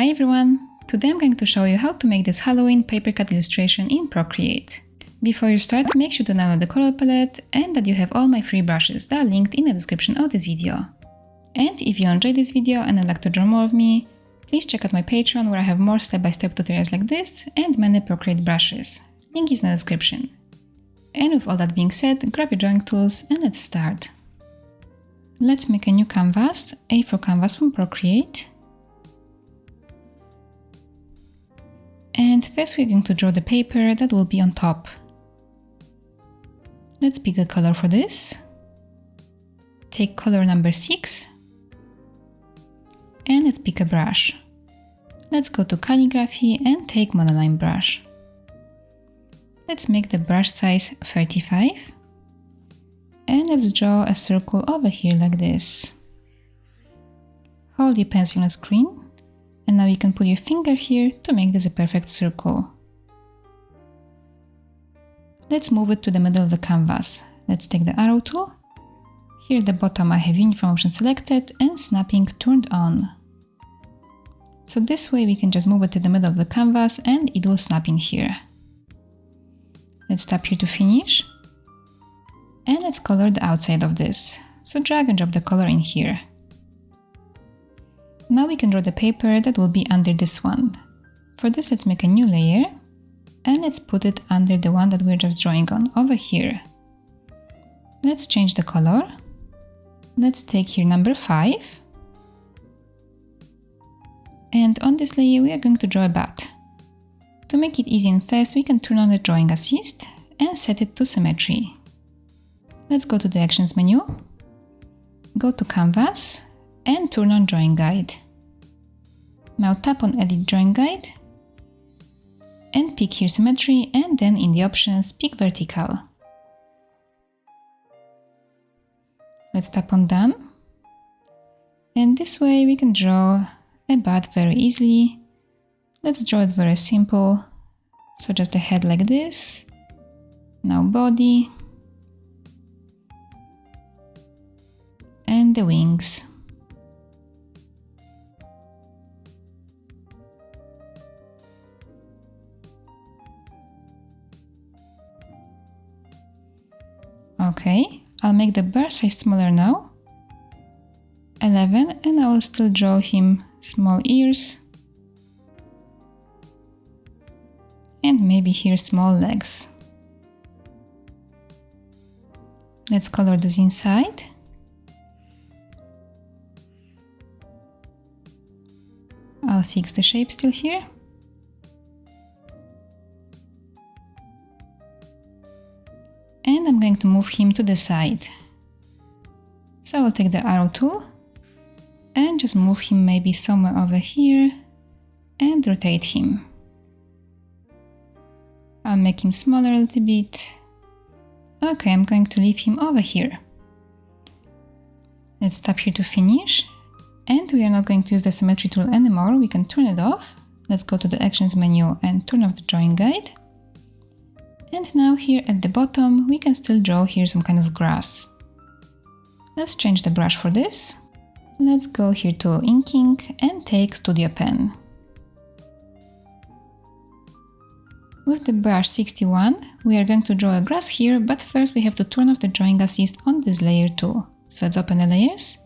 Hi everyone! Today I'm going to show you how to make this Halloween paper cut illustration in Procreate. Before you start, make sure to download the color palette and that you have all my free brushes that are linked in the description of this video. And if you enjoyed this video and would like to draw more of me, please check out my Patreon where I have more step-by-step tutorials like this and many Procreate brushes. Link is in the description. And with all that being said, grab your drawing tools and let's start. Let's make a new canvas, A4 canvas from Procreate. And first we're going to draw the paper that will be on top. Let's pick a color for this. Take color number 6. And let's pick a brush. Let's go to calligraphy and take monoline brush. Let's make the brush size 35. And let's draw a circle over here like this. Hold your pencil on the screen. And now you can put your finger here to make this a perfect circle. Let's move it to the middle of the canvas. Let's take the arrow tool. Here at the bottom I have uniform option selected and snapping turned on. So this way we can just move it to the middle of the canvas and it will snap in here. Let's tap here to finish. And let's color the outside of this. So drag and drop the color in here. Now we can draw the paper that will be under this one. For this, let's make a new layer and let's put it under the one that we're just drawing on over here. Let's change the color. Let's take here number 5. And on this layer, we are going to draw a bat. To make it easy and fast, we can turn on the drawing assist and set it to symmetry. Let's go to the actions menu, go to canvas, and turn on drawing guide. Now tap on edit drawing guide and pick here symmetry and then in the options pick vertical. Let's tap on done. And this way we can draw a bat very easily. Let's draw it very simple. So just the head like this. Now body. And the wings. Okay, I'll make the brush size smaller now, 11, and I will still draw him small ears, and maybe here small legs. Let's color this inside. I'll fix the shape still here. And I'm going to move him to the side. So I'll take the arrow tool and just move him maybe somewhere over here and rotate him. I'll make him smaller a little bit. Okay, I'm going to leave him over here. Let's tap here to finish. And we are not going to use the symmetry tool anymore, we can turn it off. Let's go to the actions menu and turn off the drawing guide. And now here at the bottom, we can still draw here some kind of grass. Let's change the brush for this. Let's go here to inking and take Studio Pen. With the brush 61, we are going to draw a grass here, but first we have to turn off the drawing assist on this layer too. So let's open the layers.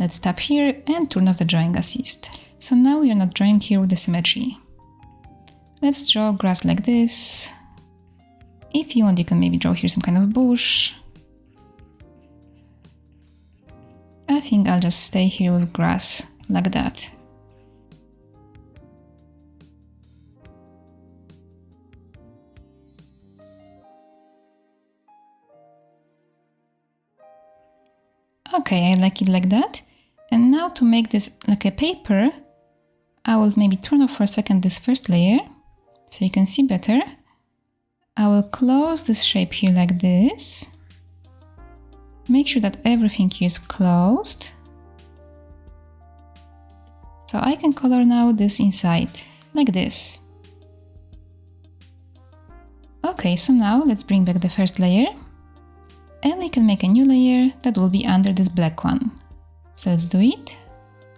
Let's tap here and turn off the drawing assist. So now we are not drawing here with the symmetry. Let's draw grass like this. If you want, you can maybe draw here some kind of bush. I think I'll just stay here with grass, like that. Okay, I like it like that. And now to make this like a paper, I will maybe turn off for a second this first layer, so you can see better. I will close this shape here like this. Make sure that everything here is closed. So I can color now this inside, like this. Okay, so now let's bring back the first layer. And we can make a new layer that will be under this black one. So let's do it.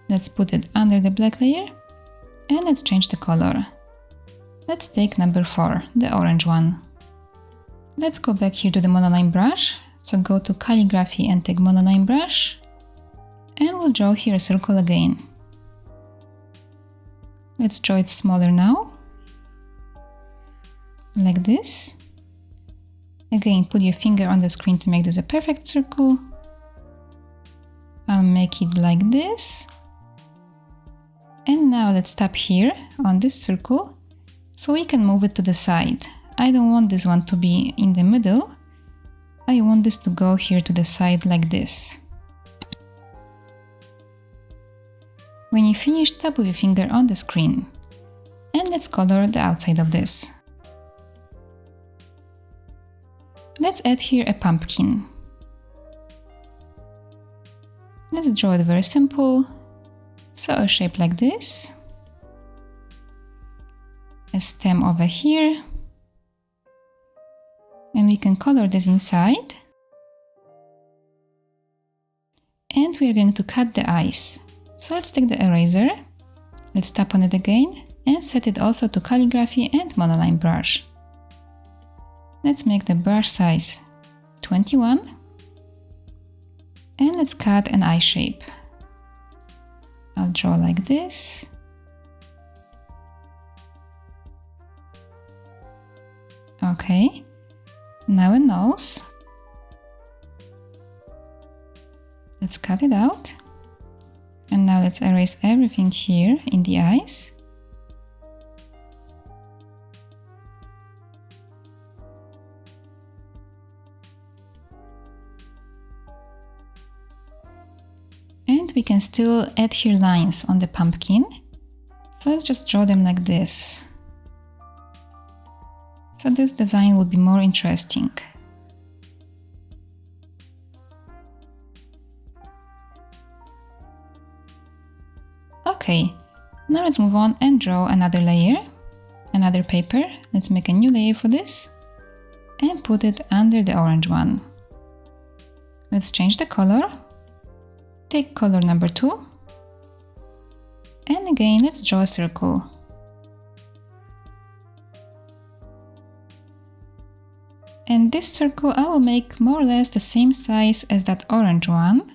Let's put it under the black layer And let's change the color. Let's take number 4, the orange one. Let's go back here to the monoline brush. So go to calligraphy and take monoline brush. And we'll draw here a circle again. Let's draw it smaller now. Like this. Again, put your finger on the screen to make this a perfect circle. I'll make it like this. And now let's tap here on this circle so we can move it to the side. I don't want this one to be in the middle. I want this to go here to the side like this. When you finish, tap with your finger on the screen. And let's color the outside of this. Let's add here a pumpkin. Let's draw it very simple. So a shape like this. A stem over here. And we can color this inside. And we are going to cut the eyes. So let's take the eraser. Let's tap on it again and set it also to calligraphy and monoline brush. Let's make the brush size 21. And let's cut an eye shape. I'll draw like this. Okay. Now a nose. Let's cut it out. And now let's erase everything here in the eyes. And we can still add here lines on the pumpkin. So let's just draw them like this. So this design will be more interesting. Okay, now let's move on and draw another layer, another paper. Let's make a new layer for this and put it under the orange one. Let's change the color. Take color number 2. And again, let's draw a circle. And this circle I will make more or less the same size as that orange one.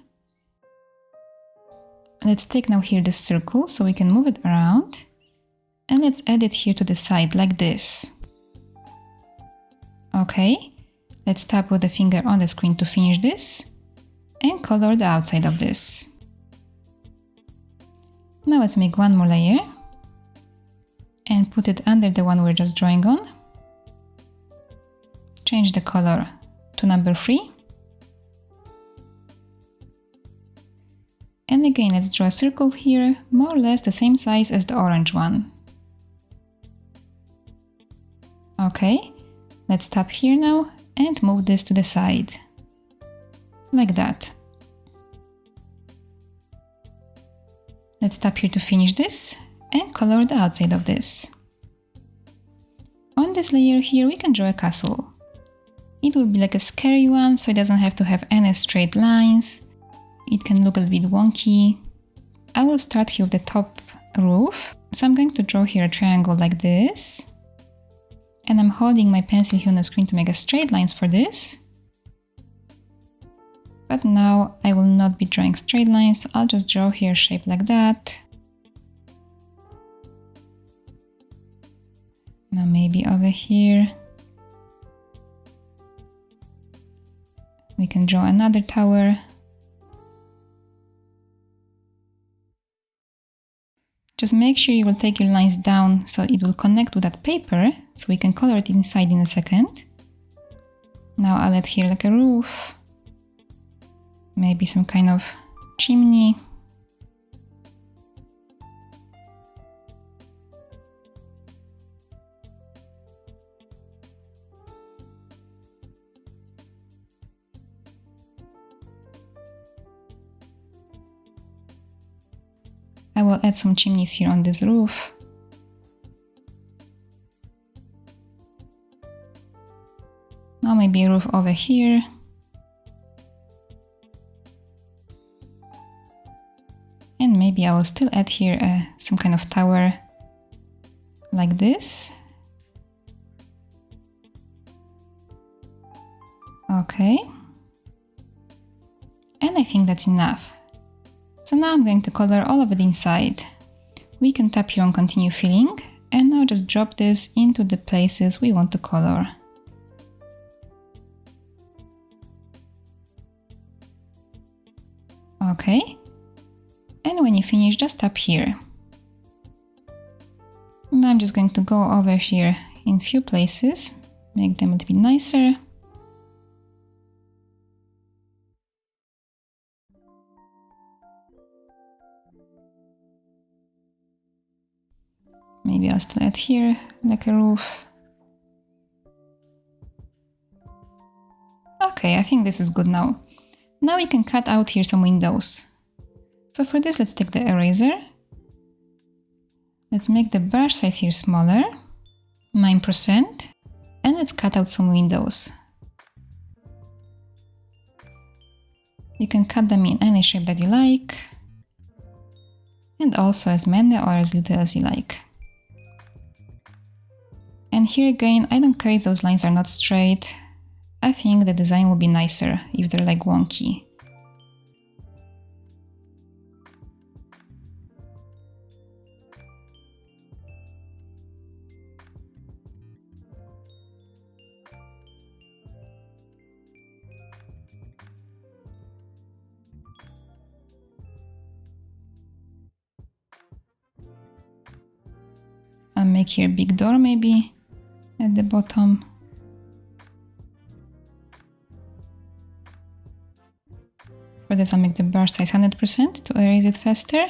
Let's take now here this circle so we can move it around. And let's add it here to the side like this. Okay, let's tap with the finger on the screen to finish this. And color the outside of this. Now let's make one more layer. And put it under the one we're just drawing on. Change the color to number 3. And again, let's draw a circle here, more or less the same size as the orange one. Okay, let's tap here now and move this to the side. Like that. Let's tap here to finish this and color the outside of this. On this layer here, we can draw a castle. It will be like a scary one, so it doesn't have to have any straight lines. It can look a little bit wonky. I will start here with the top roof. So I'm going to draw here a triangle like this. And I'm holding my pencil here on the screen to make a straight lines for this. But now I will not be drawing straight lines. I'll just draw here a shape like that. Now maybe over here. We can draw another tower. Just make sure you will take your lines down so it will connect with that paper, so we can color it inside in a second. Now I'll add here like a roof, maybe some kind of chimney. I will add some chimneys here on this roof. Now maybe a roof over here. And maybe I will still add here some kind of tower like this. Okay. And I think that's enough. So now I'm going to color all over the inside. We can tap here on continue filling, and now just drop this into the places we want to color. Okay. And when you finish, just tap here. Now I'm just going to go over here in few places, make them a little bit nicer. Maybe I'll still add here, like a roof. Okay, I think this is good now. Now we can cut out here some windows. So for this, let's take the eraser. Let's make the brush size here smaller, 9%, and let's cut out some windows. You can cut them in any shape that you like, and also as many or as little as you like. And here again, I don't care if those lines are not straight. I think the design will be nicer if they're like wonky. I'll make here a big door maybe at the bottom. For this I'll make the brush size 100% to erase it faster.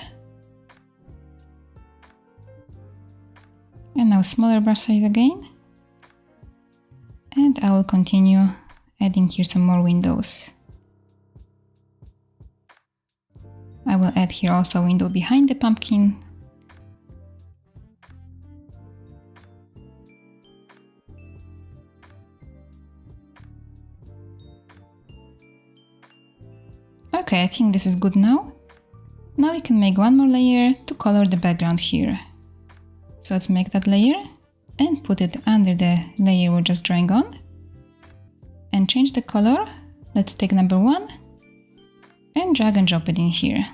And now smaller brush size again. And I will continue adding here some more windows. I will add here also a window behind the pumpkin. Okay, I think this is good now. Now we can make one more layer to color the background here. So let's make that layer and put it under the layer we're just drawing on. And change the color. Let's take number 1 and drag and drop it in here.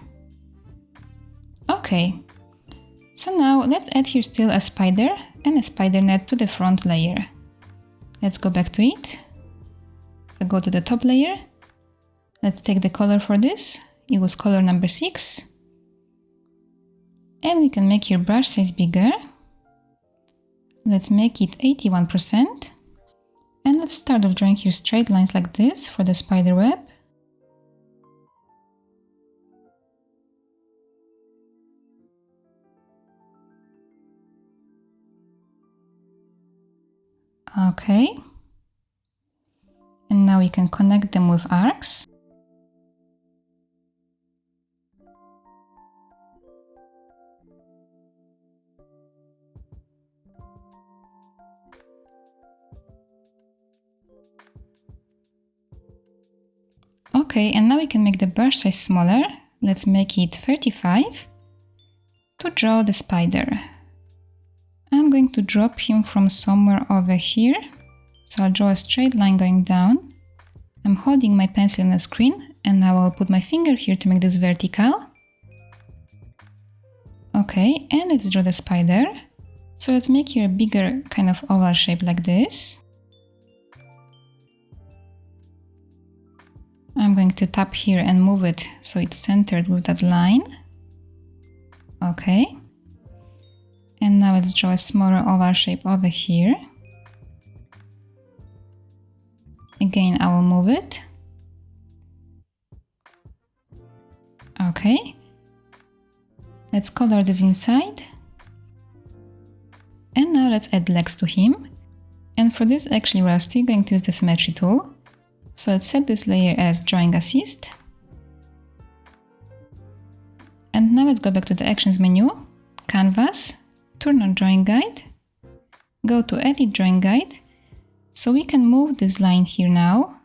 Okay, so now let's add here still a spider and a spider net to the front layer. Let's go back to it. So go to the top layer. Let's take the color for this. It was color number 6. And we can make your brush size bigger. Let's make it 81%. And let's start off drawing here straight lines like this for the spider web. Okay. And now we can connect them with arcs. Okay, and now we can make the brush size smaller. Let's make it 35 to draw the spider. I'm going to drop him from somewhere over here. So I'll draw a straight line going down. I'm holding my pencil on the screen and now I'll put my finger here to make this vertical. Okay, and let's draw the spider. So let's make here a bigger kind of oval shape like this. I'm going to tap here and move it so it's centered with that line. Okay. And now let's draw a smaller oval shape over here. Again, I will move it. Okay. Let's color this inside. And now let's add legs to him. And for this, actually, we're still going to use the symmetry tool. So let's set this layer as drawing assist. And now let's go back to the actions menu, canvas, turn on drawing guide, go to edit drawing guide. So we can move this line here now.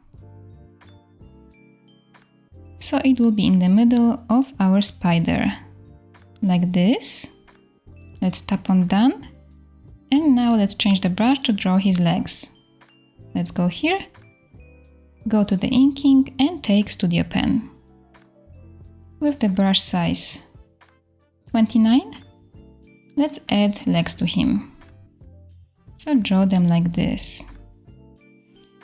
So it will be in the middle of our spider, like this. Let's tap on done. And now let's change the brush to draw his legs. Let's go here, go to the inking and take Studio Pen. With the brush size 29, let's add legs to him. So draw them like this.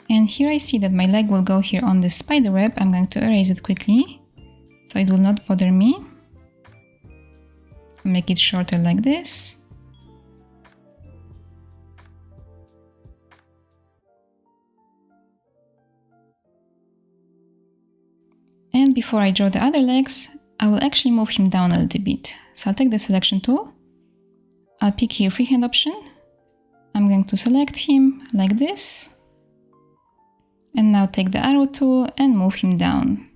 And here I see that my leg will go here on the spider web. I'm going to erase it quickly, so it will not bother me. Make it shorter like this. And before I draw the other legs, I will actually move him down a little bit. So I'll take the selection tool. I'll pick here freehand option. I'm going to select him like this. And now take the arrow tool and move him down.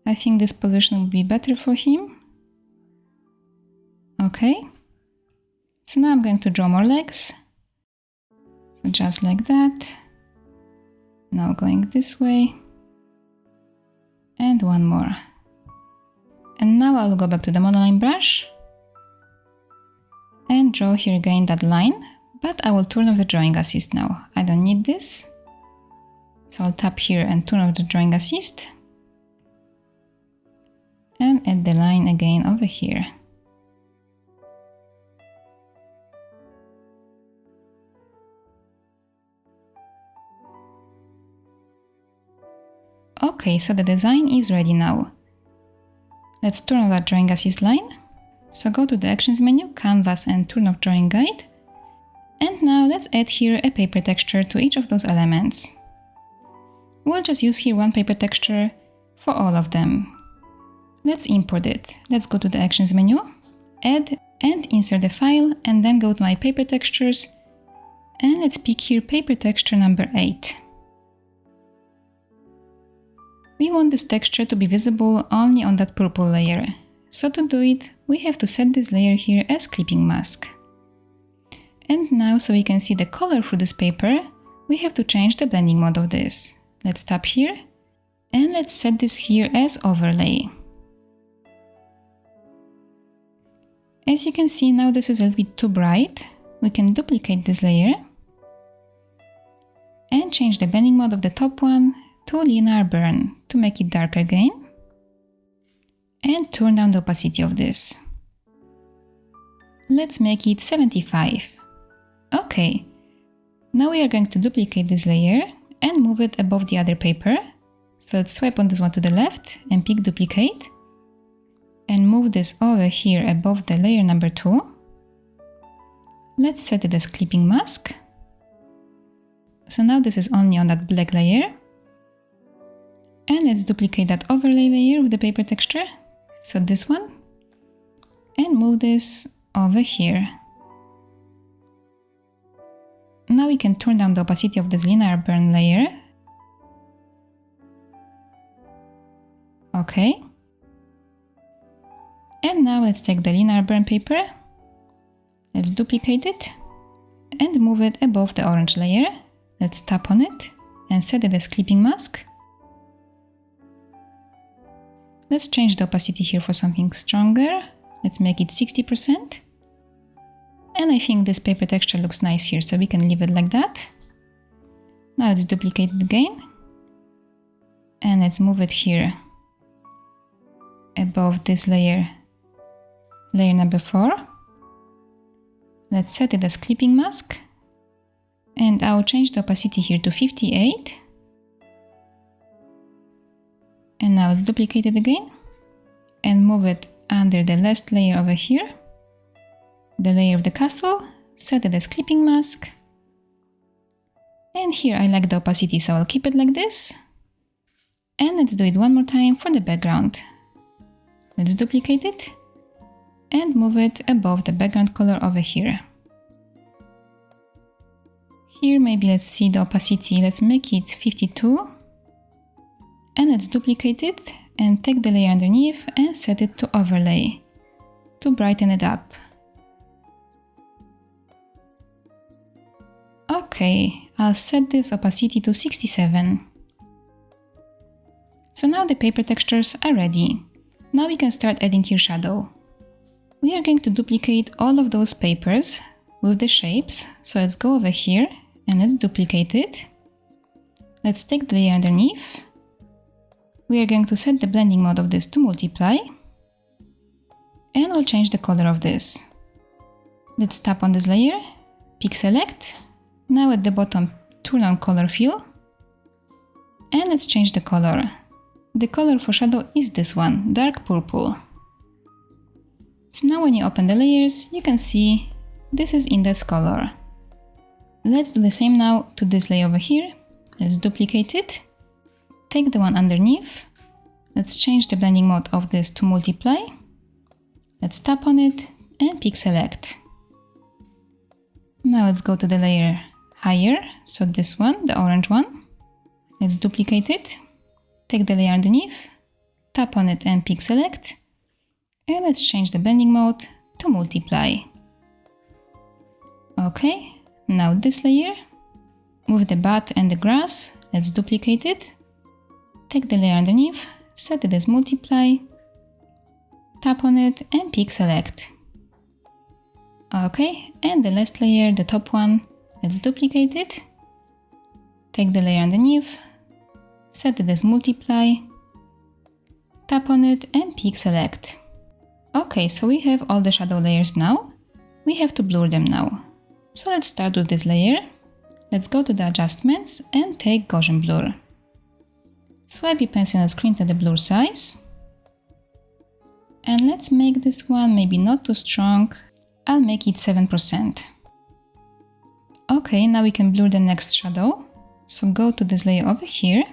I think this position will be better for him. Okay. So now I'm going to draw more legs. So just like that. Now going this way. And one more. And now I'll go back to the monoline brush and draw here again that line, but I will turn off the drawing assist now. I don't need this. So I'll tap here and turn off the drawing assist and add the line again over here. Okay, so the design is ready now. Let's turn off that drawing assist line. So go to the actions menu, canvas and turn off drawing guide. And now let's add here a paper texture to each of those elements. We'll just use here one paper texture for all of them. Let's import it. Let's go to the actions menu, add and insert the file, and then go to my paper textures. And let's pick here paper texture number 8. We want this texture to be visible only on that purple layer. So to do it, we have to set this layer here as clipping mask. And now, so we can see the color through this paper, we have to change the blending mode of this. Let's tap here and let's set this here as overlay. As you can see, now this is a little bit too bright. We can duplicate this layer and change the blending mode of the top one to linear burn to make it darker again, and turn down the opacity of this. Let's make it 75. Okay, now we are going to duplicate this layer and move it above the other paper. So let's swipe on this one to the left and pick duplicate and move this over here above the layer number 2. Let's set it as clipping mask. So now this is only on that black layer. And let's duplicate that overlay layer with the paper texture, so this one, and move this over here. Now we can turn down the opacity of this linear burn layer. Okay. And now let's take the linear burn paper, let's duplicate it, and move it above the orange layer. Let's tap on it and set it as clipping mask. Let's change the opacity here for something stronger. Let's make it 60%. And I think this paper texture looks nice here, so we can leave it like that. Now let's duplicate it again. And let's move it here above this layer, layer number 4. Let's set it as clipping mask. And I'll change the opacity here to 58. And now let's duplicate it again and move it under the last layer over here, the layer of the castle, set it as clipping mask. And here I like the opacity, so I'll keep it like this. And let's do it one more time for the background. Let's duplicate it and move it above the background color over here. Here maybe let's see the opacity, let's make it 52. And let's duplicate it and take the layer underneath and set it to overlay to brighten it up. Okay, I'll set this opacity to 67. So now the paper textures are ready. Now we can start adding here shadow. We are going to duplicate all of those papers with the shapes. So let's go over here and let's duplicate it. Let's take the layer underneath. We are going to set the blending mode of this to multiply. And we'll change the color of this. Let's tap on this layer, pick select. Now at the bottom, turn on color fill. And let's change the color. The color for shadow is this one, dark purple. So now when you open the layers, you can see this is in this color. Let's do the same now to this layer over here. Let's duplicate it. Take the one underneath. Let's change the blending mode of this to multiply. Let's tap on it and pick select. Now let's go to the layer higher, so this one, the orange one. Let's duplicate it. Take the layer underneath, tap on it and pick select. And let's change the blending mode to multiply. Okay, now this layer, with the bat and the grass, let's duplicate it. Take the layer underneath, set it as multiply, tap on it and pick select. Okay, and the last layer, the top one, let's duplicate it. Take the layer underneath, set it as multiply, tap on it and pick select. Okay, so we have all the shadow layers now. We have to blur them now. So let's start with this layer. Let's go to the adjustments and take Gaussian blur. Swipe your pencil on the screen to the blur size. And let's make this one maybe not too strong. I'll make it 7%. Okay, now we can blur the next shadow. So go to this layer over here.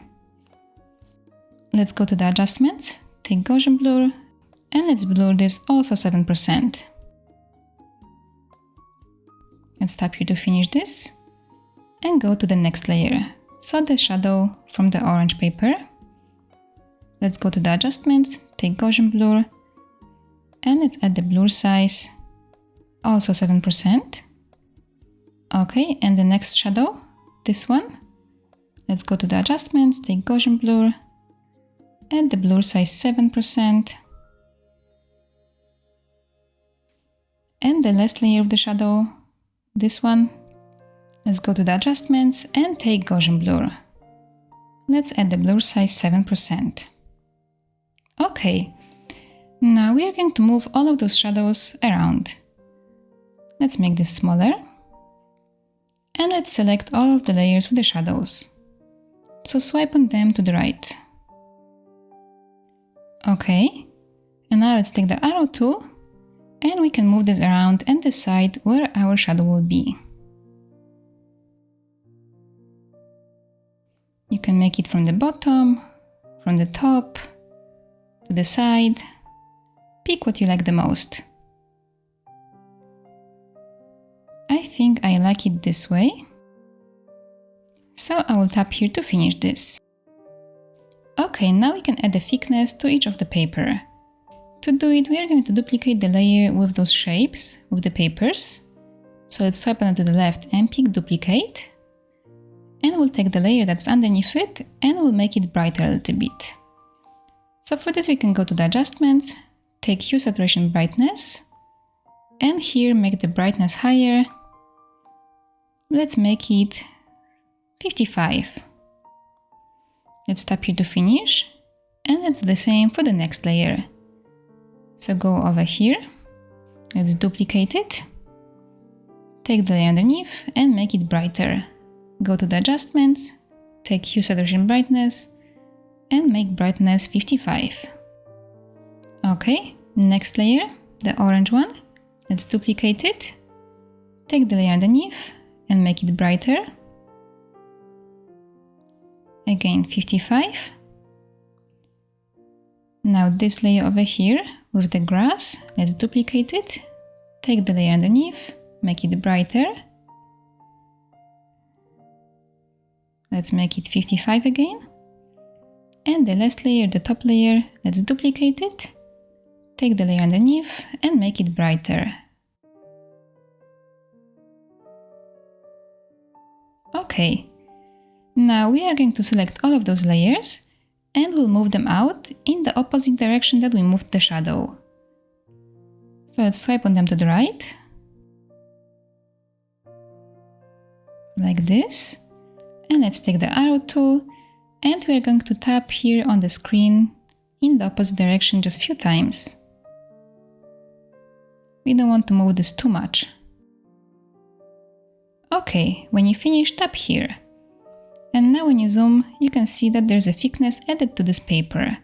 Let's go to the adjustments, take Gaussian blur, and let's blur this also 7%. Let's tap here to finish this. And go to the next layer. So the shadow from the orange paper. Let's go to the adjustments, take Gaussian blur, and let's add the blur size, also 7%. Okay, and the next shadow, this one. Let's go to the adjustments, take Gaussian blur, and the blur size 7%. And the last layer of the shadow, this one. Let's go to the adjustments and take Gaussian blur. Let's add the blur size 7%. Okay, now we are going to move all of those shadows around. Let's make this smaller. And let's select all of the layers with the shadows. So swipe on them to the right. Okay, and now let's take the arrow tool and we can move this around and decide where our shadow will be. You can make it from the bottom, from the top, to the side. Pick what you like the most. I think I like it this way. So I will tap here to finish this. Okay, now we can add the thickness to each of the paper. To do it, we are going to duplicate the layer with those shapes, with the papers. So let's swipe on it to the left and pick duplicate. And we'll take the layer that's underneath it and we'll make it brighter a little bit. So for this we can go to the adjustments, take hue, saturation, brightness, and here make the brightness higher. Let's make it 55. Let's tap here to finish, and let's do the same for the next layer. So go over here, let's duplicate it, take the layer underneath and make it brighter. Go to the adjustments, take hue, saturation, brightness, and make brightness 55. Okay, next layer, the orange one. Let's duplicate it, take the layer underneath and make it brighter. Again 55. Now this layer over here with the grass, let's duplicate it, take the layer underneath, make it brighter. Let's make it 55 again. And the last layer, the top layer, let's duplicate it, take the layer underneath and make it brighter. Okay, now we are going to select all of those layers and we'll move them out in the opposite direction that we moved the shadow. So let's swipe on them to the right. like this. And let's take the arrow tool and we're going to tap here on the screen in the opposite direction just a few times. We don't want to move this too much. Okay, when you finish, tap here. And now when you zoom, you can see that there's a thickness added to this paper.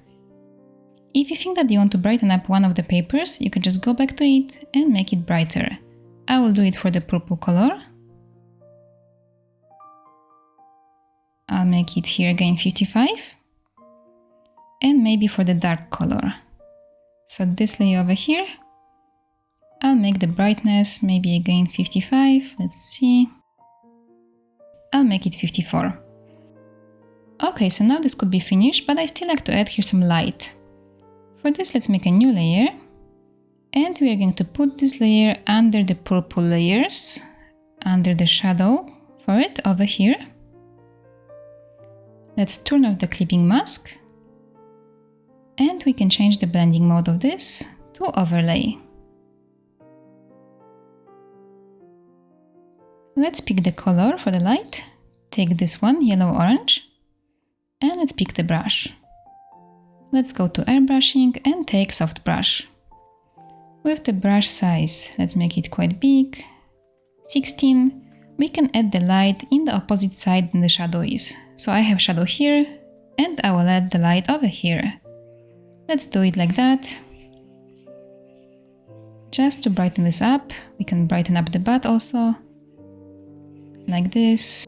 If you think that you want to brighten up one of the papers, you can just go back to it and make it brighter. I will do it for the purple color. I'll make it here again 55. And maybe for the dark color. So this layer over here, I'll make the brightness maybe again 55. Let's see. I'll make it 54. Okay, so now this could be finished, but I still like to add here some light. For this, let's make a new layer. And we are going to put this layer under the purple layers, under the shadow for it over here. Let's turn off the clipping mask. And we can change the blending mode of this to overlay. Let's pick the color for the light. Take this one, yellow-orange. And let's pick the brush. Let's go to airbrushing and take soft brush. With the brush size, let's make it quite big, 16. We can add the light in the opposite side than the shadow is. So I have shadow here and I will add the light over here. Let's do it like that. Just to brighten this up, we can brighten up the butt also, like this.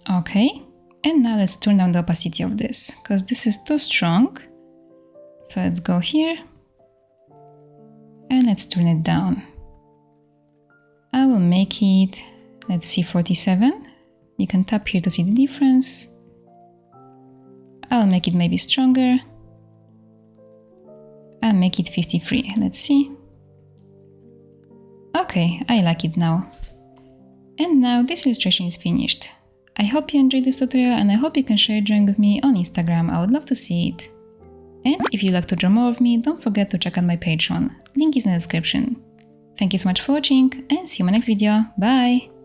Okay, and now let's turn down the opacity of this, because this is too strong. So let's go here, and let's turn it down. I will make it, let's see, 47. You can tap here to see the difference. I'll make it maybe stronger. I'll make it 53, let's see. Okay, I like it now. And now this illustration is finished. I hope you enjoyed this tutorial and I hope you can share your drawing with me on Instagram. I would love to see it. And if you'd like to draw more of me, don't forget to check out my Patreon. Link is in the description. Thank you so much for watching and see you in my next video. Bye!